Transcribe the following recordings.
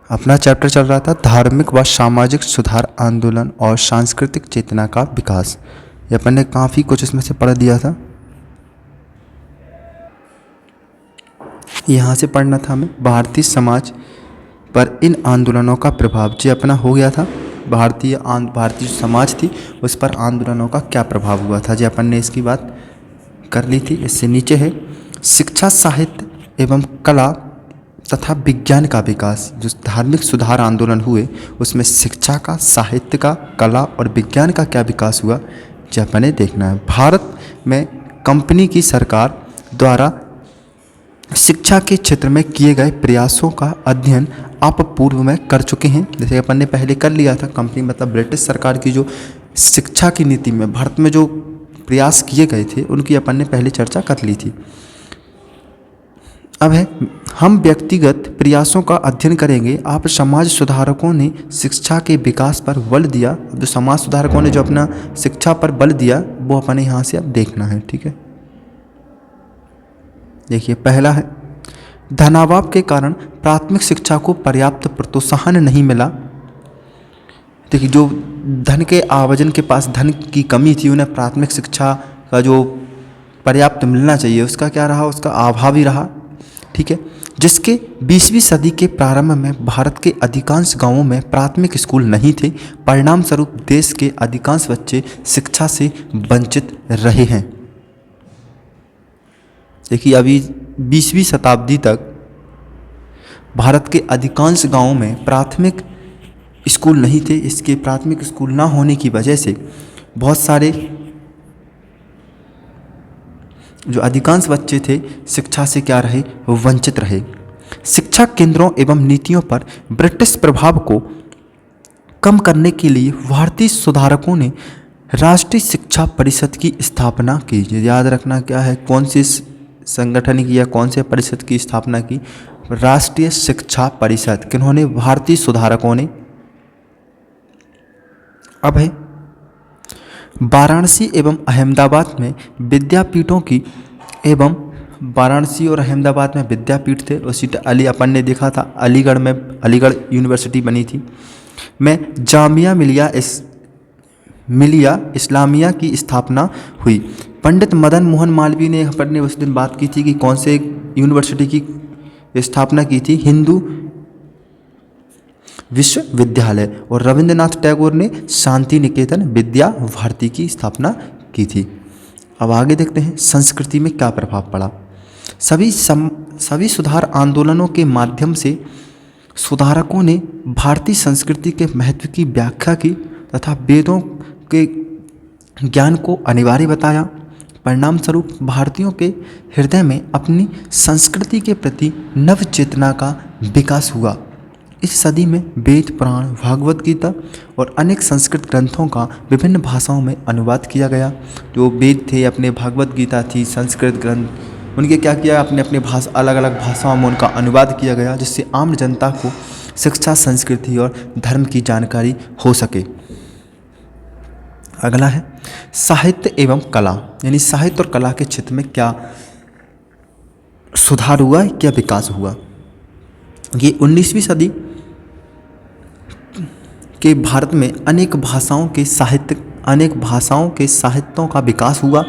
अपना चैप्टर चल रहा था धार्मिक व सामाजिक सुधार आंदोलन और सांस्कृतिक चेतना का विकास। ये अपन ने काफ़ी कुछ इसमें से पढ़ दिया था। यहाँ से पढ़ना था हमें भारतीय समाज पर इन आंदोलनों का प्रभाव। जो अपना हो गया था भारतीय समाज थी उस पर आंदोलनों का क्या प्रभाव हुआ था, जो अपन ने इसकी बात कर ली थी। इससे नीचे है शिक्षा, साहित्य एवं कला तथा विज्ञान का विकास। जो धार्मिक सुधार आंदोलन हुए उसमें शिक्षा का, साहित्य का, कला और विज्ञान का क्या विकास हुआ, जो अपन ने देखना है। भारत में कंपनी की सरकार द्वारा शिक्षा के क्षेत्र में किए गए प्रयासों का अध्ययन आप पूर्व में कर चुके हैं। जैसे अपन ने पहले कर लिया था, कंपनी मतलब ब्रिटिश सरकार की जो शिक्षा की नीति में भारत में जो प्रयास किए गए थे उनकी अपन ने पहले चर्चा कर ली थी। अब है हम व्यक्तिगत प्रयासों का अध्ययन करेंगे। आप समाज सुधारकों ने शिक्षा के विकास पर बल दिया। जो समाज सुधारकों ने जो अपना शिक्षा पर बल दिया वो अपने यहाँ से अब देखना है, ठीक है। देखिए पहला है धनाभाव के कारण प्राथमिक शिक्षा को पर्याप्त प्रोत्साहन नहीं मिला। देखिए जो धन के आयोजन के पास धन की कमी थी, उन्हें प्राथमिक शिक्षा का जो पर्याप्त मिलना चाहिए उसका क्या रहा, उसका अभाव ही रहा, ठीक है। जिसके 20वीं सदी के प्रारंभ में भारत के अधिकांश गांवों में प्राथमिक स्कूल नहीं थे। परिणाम स्वरूप देश के अधिकांश बच्चे शिक्षा से वंचित रहे हैं। देखिए अभी 20वीं शताब्दी तक भारत के अधिकांश गांवों में प्राथमिक स्कूल नहीं थे। इसके प्राथमिक स्कूल ना होने की वजह से बहुत सारे जो अधिकांश बच्चे थे शिक्षा से क्या रहे, वंचित रहे। शिक्षा केंद्रों एवं नीतियों पर ब्रिटिश प्रभाव को कम करने के लिए भारतीय सुधारकों ने राष्ट्रीय शिक्षा परिषद की स्थापना की। याद रखना क्या है, कौन सी संगठन की या कौन से परिषद की स्थापना की, राष्ट्रीय शिक्षा परिषद। किन्होंने, भारतीय सुधारकों ने। अब है वाराणसी एवं अहमदाबाद में विद्यापीठों की एवं वाराणसी और अहमदाबाद में विद्यापीठ थे। उसी अली अपन ने देखा था अलीगढ़ में अलीगढ़ यूनिवर्सिटी बनी थी। में जामिया मिलिया इस्लामिया की स्थापना हुई। पंडित मदन मोहन मालवीय ने अपन ने उस दिन बात की थी कि कौन से यूनिवर्सिटी की स्थापना की थी, हिंदू विश्वविद्यालय। और रविंद्रनाथ टैगोर ने शांति निकेतन विद्या भारती की स्थापना की थी। अब आगे देखते हैं संस्कृति में क्या प्रभाव पड़ा। सभी सुधार आंदोलनों के माध्यम से सुधारकों ने भारतीय संस्कृति के महत्व की व्याख्या की तथा वेदों के ज्ञान को अनिवार्य बताया। परिणाम स्वरूप भारतीयों के हृदय में अपनी संस्कृति के प्रति नव चेतना का विकास हुआ। इस सदी में वेद, पुराण, भागवत गीता और अनेक संस्कृत ग्रंथों का विभिन्न भाषाओं में अनुवाद किया गया। जो वेद थे, अपने भागवत गीता थी, संस्कृत ग्रंथ, उनके क्या किया, अपने अपने भाषा अलग अलग भाषाओं में उनका अनुवाद किया गया, जिससे आम जनता को शिक्षा, संस्कृति और धर्म की जानकारी हो सके। अगला है साहित्य एवं कला, यानी साहित्य और कला के क्षेत्र में क्या सुधार हुआ, क्या विकास हुआ। ये 19वीं सदी के भारत में अनेक भाषाओं के साहित्यों का विकास हुआ।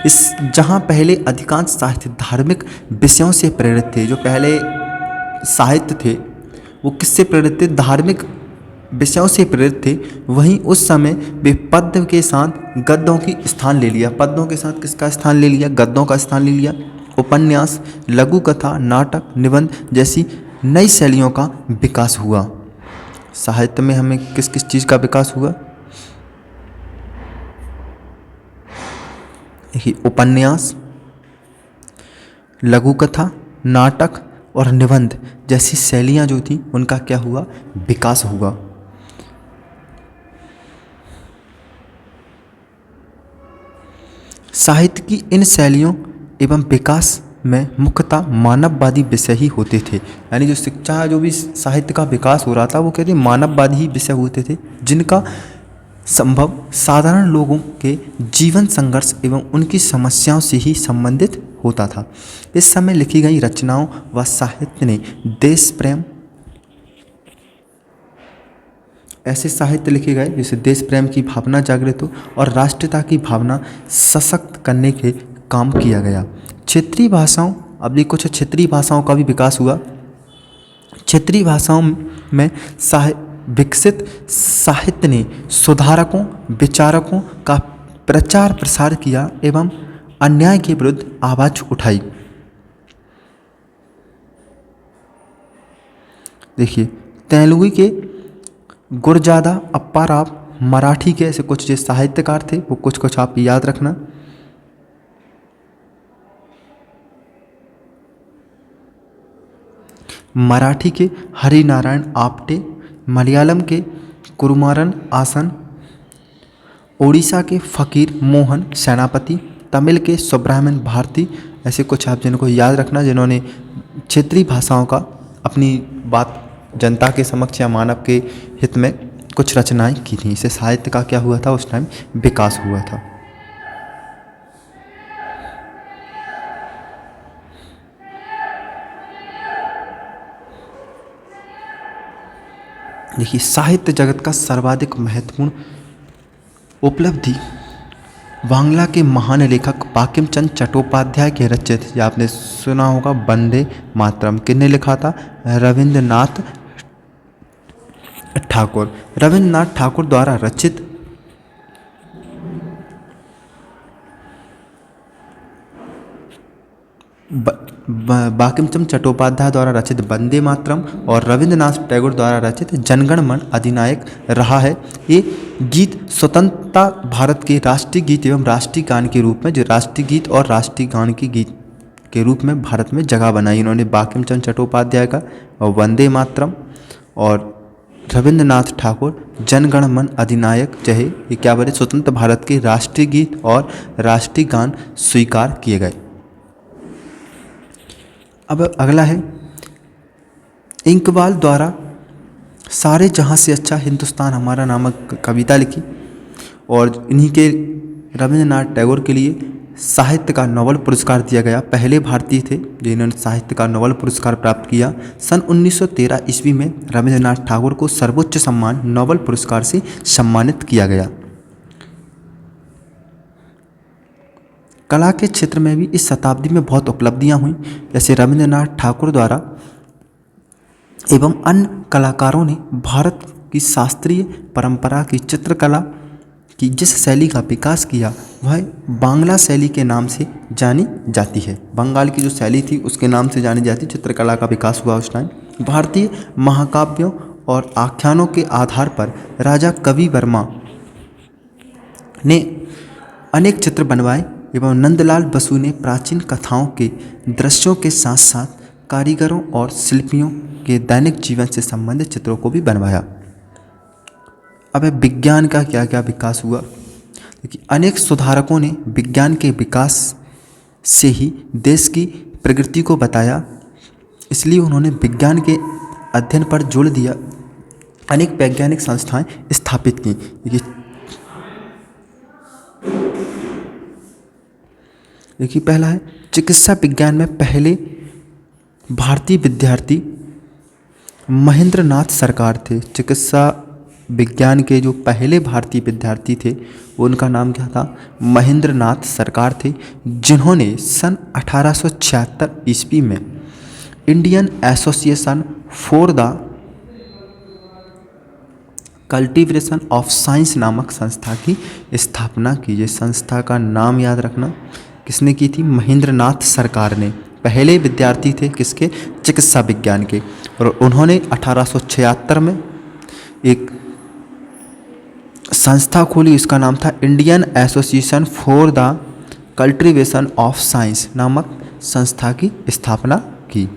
इस जहाँ पहले अधिकांश साहित्य धार्मिक विषयों से प्रेरित थे। जो पहले साहित्य थे वो किससे प्रेरित थे, धार्मिक विषयों से प्रेरित थे। वहीं उस समय वे पद्य के साथ गद्यों की स्थान ले लिया। पद्यों के साथ किसका स्थान ले लिया, गद्यों का स्थान ले लिया। उपन्यास, लघु कथा, नाटक, निबंध जैसी नई शैलियों का विकास हुआ। साहित्य में हमें किस किस चीज़ का विकास हुआ, देखिए उपन्यास, लघु कथा, नाटक और निबंध जैसी शैलियाँ जो थी उनका क्या हुआ, विकास हुआ। साहित्य की इन शैलियों एवं विकास में मुख्यतः मानववादी विषय ही होते थे। यानी जो शिक्षा, जो भी साहित्य का विकास हो रहा था वो कहते मानववादी ही विषय होते थे, जिनका संभव साधारण लोगों के जीवन संघर्ष एवं उनकी समस्याओं से ही संबंधित होता था। इस समय लिखी गई रचनाओं व साहित्य ने देश प्रेम, ऐसे साहित्य लिखे गए जिससे देश प्रेम की भावना जागृत हो और राष्ट्रीयता की भावना सशक्त करने के काम किया गया। क्षेत्रीय भाषाओं, अब भी कुछ क्षेत्रीय भाषाओं का भी विकास हुआ। क्षेत्रीय भाषाओं में विकसित साहित्य ने सुधारकों, विचारकों का प्रचार प्रसार किया एवं अन्याय के विरुद्ध आवाज उठाई। देखिए, तेलुगु के गुरजादा अप्पा राव, मराठी के ऐसे कुछ जो साहित्यकार थे वो कुछ आप याद रखना। मराठी के हरिनारायण आप्टे, मलयालम के कुरुमारन आसन, ओडिशा के फ़कीर मोहन सेनापति, तमिल के सुब्रह्मण्य भारती, ऐसे कुछ आप जिनको याद रखना जिन्होंने क्षेत्रीय भाषाओं का अपनी बात जनता के समक्ष या मानव के हित में कुछ रचनाएं की थी। इससे साहित्य का क्या हुआ था, उस टाइम विकास हुआ था। देखिए, साहित्य जगत का सर्वाधिक महत्वपूर्ण उपलब्धि बांग्ला के महान लेखक बंकिम चंद्र चट्टोपाध्याय के रचित, या आपने सुना होगा, वंदे मातरम किसने लिखा था? रविंद्रनाथ ठाकुर। रविंद्रनाथ ठाकुर द्वारा रचित बंकिम चंद्र चट्टोपाध्याय द्वारा रचित वंदे मातरम और रविंद्रनाथ टैगोर द्वारा रचित जनगण मन अधिनायक रहा है। ये गीत स्वतंत्रता भारत के राष्ट्रीय गीत एवं राष्ट्रीय गान के रूप में, जो राष्ट्रीय गीत और राष्ट्रीय गान के गीत के रूप में भारत में जगह बनाई इन्होंने बंकिम चंद्र चट्टोपाध्याय का, और वंदे मातरम, और रविंद्रनाथ ठाकुर जनगण मन अधिनायक जहे, ये क्या बोले, स्वतंत्र भारत के राष्ट्रीय गीत और राष्ट्रीय गान स्वीकार किए गए। अब अगला है, इंकबाल द्वारा सारे जहाँ से अच्छा हिंदुस्तान हमारा नामक कविता लिखी, और इन्हीं के रविंद्रनाथ टैगोर के लिए साहित्य का नोबेल पुरस्कार दिया गया। पहले भारतीय थे जिन्होंने साहित्य का नोबेल पुरस्कार प्राप्त किया। सन 1913 ईस्वी में रविंद्रनाथ टैगोर को सर्वोच्च सम्मान नोबेल पुरस्कार से सम्मानित किया गया। कला के क्षेत्र में भी इस शताब्दी में बहुत उपलब्धियां हुई, जैसे रविंद्रनाथ ठाकुर द्वारा एवं अन्य कलाकारों ने भारत की शास्त्रीय परंपरा की चित्रकला की जिस शैली का विकास किया वह बांग्ला शैली के नाम से जानी जाती है। बंगाल की जो शैली थी उसके नाम से जानी जाती चित्रकला का विकास हुआ उस टाइम। भारतीय महाकाव्यों और आख्यानों के आधार पर राजा कवि वर्मा ने अनेक चित्र बनवाए एवं नंदलाल बसु ने प्राचीन कथाओं के दृश्यों के साथ साथ कारीगरों और शिल्पियों के दैनिक जीवन से संबंधित चित्रों को भी बनवाया। अब विज्ञान का क्या क्या विकास हुआ, क्योंकि अनेक सुधारकों ने विज्ञान के विकास से ही देश की प्रगति को बताया, इसलिए उन्होंने विज्ञान के अध्ययन पर जोर दिया। अनेक वैज्ञानिक संस्थाएं स्थापित की। देखिए, पहला है चिकित्सा विज्ञान में पहले भारतीय विद्यार्थी महेंद्र नाथ सरकार थे। चिकित्सा विज्ञान के जो पहले भारतीय विद्यार्थी थे उनका नाम क्या था? महेंद्र नाथ सरकार थे, जिन्होंने सन 1876 ईस्वी में Indian association for the cultivation of science नामक संस्था की स्थापना की। ये संस्था का नाम याद रखना, किसने की थी? महेंद्र नाथ सरकार ने। पहले विद्यार्थी थे किसके? चिकित्सा विज्ञान के। और उन्होंने 1876 में एक संस्था खोली, इसका नाम था Indian association for the cultivation of science नामक संस्था की स्थापना की,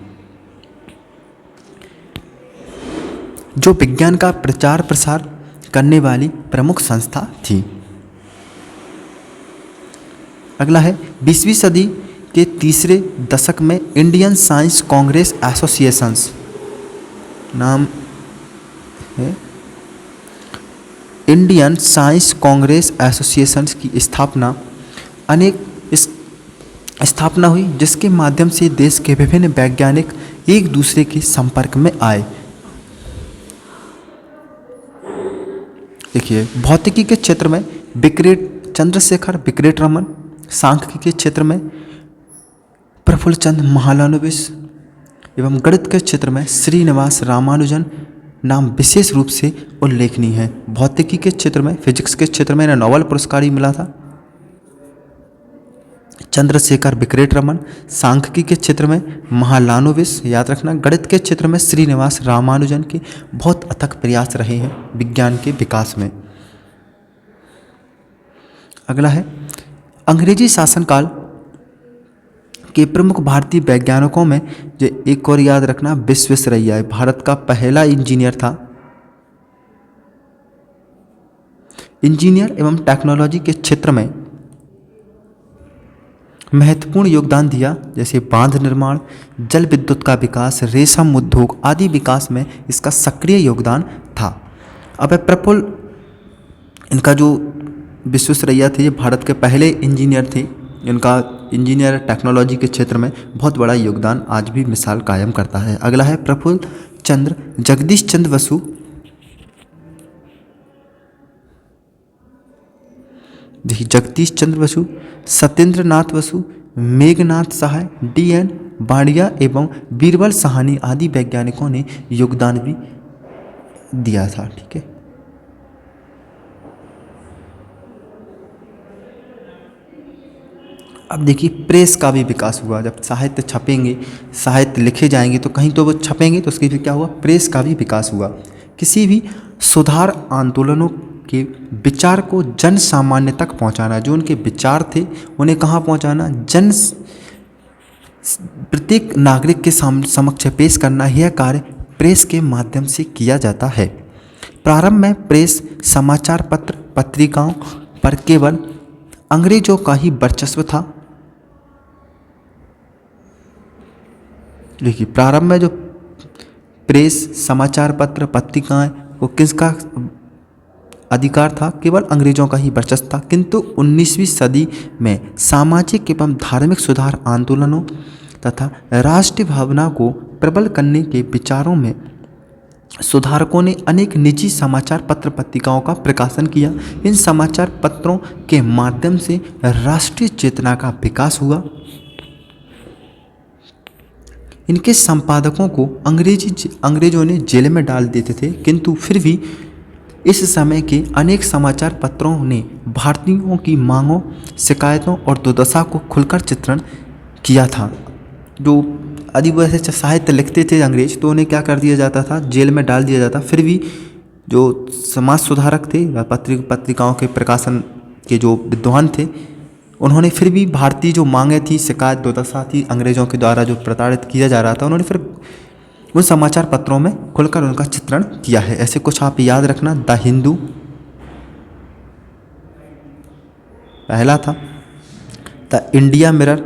जो विज्ञान का प्रचार प्रसार करने वाली प्रमुख संस्था थी। अगला है 20वीं सदी के तीसरे दशक में इंडियन साइंस कांग्रेस एसोसिएशंस नाम है, इंडियन साइंस कांग्रेस एसोसिएशंस की स्थापना हुई, जिसके माध्यम से देश के विभिन्न वैज्ञानिक एक दूसरे के संपर्क में आए। देखिए भौतिकी के क्षेत्र में चंद्रशेखर विक्रेट रमन, सांख्यिकी के क्षेत्र में प्रफुल्ल चंद्र महालनोबिस एवं गणित के क्षेत्र में श्रीनिवास रामानुजन नाम विशेष रूप से उल्लेखनीय है। भौतिकी के क्षेत्र में, फिजिक्स के क्षेत्र में इन्हें नोबेल पुरस्कार ही मिला था, चंद्रशेखर विक्रेट रमन। सांख्यिकी के क्षेत्र में महालानोबिस, याद रखना। गणित के क्षेत्र में श्रीनिवास रामानुजन के बहुत अथक प्रयास रहे हैं विज्ञान के विकास में। अगला है अंग्रेजी शासनकाल के प्रमुख भारतीय वैज्ञानिकों में जो एक और याद रखना विश्वेश्वरैया है, भारत का पहला इंजीनियर था। इंजीनियर एवं टेक्नोलॉजी के क्षेत्र में महत्वपूर्ण योगदान दिया, जैसे बांध निर्माण, जल विद्युत का विकास, रेशम उद्योग आदि विकास में इसका सक्रिय योगदान था। अब प्रफुल्ल, इनका जो विश्वेश्वरैया थे, ये भारत के पहले इंजीनियर थे। इनका इंजीनियर टेक्नोलॉजी के क्षेत्र में बहुत बड़ा योगदान आज भी मिसाल कायम करता है। अगला है प्रफुल्ल चंद्र जगदीश चंद्र बसु। देखिए जगदीश चंद्र बसु, सत्येंद्र नाथ बसु, मेघनाथ सहाय, D.N. बाड़िया एवं बीरबल साहनी आदि वैज्ञानिकों ने योगदान भी दिया था। ठीक है, अब देखिए प्रेस का भी विकास हुआ। जब साहित्य छपेंगे, साहित्य लिखे जाएंगे तो कहीं तो वो छपेंगे, तो उसके लिए क्या हुआ, प्रेस का भी विकास हुआ। किसी भी सुधार आंदोलनों के विचार को जन सामान्य तक पहुंचाना, जो उनके विचार थे उन्हें कहाँ पहुंचाना, प्रत्येक नागरिक के समक्ष पेश करना, यह कार्य प्रेस के माध्यम से किया जाता है। प्रारंभ में प्रेस समाचार पत्र पत्रिकाओं पर केवल अंग्रेजों का ही वर्चस्व था। देखिए प्रारंभ में जो प्रेस समाचार पत्र पत्रिकाएं, वो किसका अधिकार था, केवल अंग्रेजों का ही वर्चस्व था। किंतु 19वीं सदी में सामाजिक एवं धार्मिक सुधार आंदोलनों तथा राष्ट्रीय भावना को प्रबल करने के विचारों में सुधारकों ने अनेक निजी समाचार पत्र पत्रिकाओं का प्रकाशन किया। इन समाचार पत्रों के माध्यम से राष्ट्रीय चेतना का विकास हुआ। इनके संपादकों को अंग्रेजों ने जेल में डाल देते थे, किंतु फिर भी इस समय के अनेक समाचार पत्रों ने भारतीयों की मांगों, शिकायतों और दुर्दशा को खुलकर चित्रण किया था। जो यदि वो ऐसे साहित्य लिखते थे अंग्रेज, तो उन्हें क्या कर दिया जाता था, जेल में डाल दिया जाता। फिर भी जो समाज सुधारक थे, पत्रिकाओं के प्रकाशन के जो विद्वान थे, उन्होंने फिर भी भारतीय जो मांगे थी, शिकायत दुर्दशा थी, अंग्रेजों के द्वारा जो प्रताड़ित किया जा रहा था, उन्होंने फिर उन समाचार पत्रों में खुलकर उनका चित्रण किया है। ऐसे कुछ आप याद रखना। द हिंदू पहला था, द इंडिया मिरर,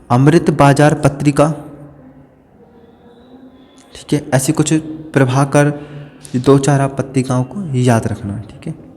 अमृत बाजार पत्रिका, ठीक है। ऐसी कुछ प्रभाकर 2-4 आप पत्रिकाओं को याद रखना, ठीक है।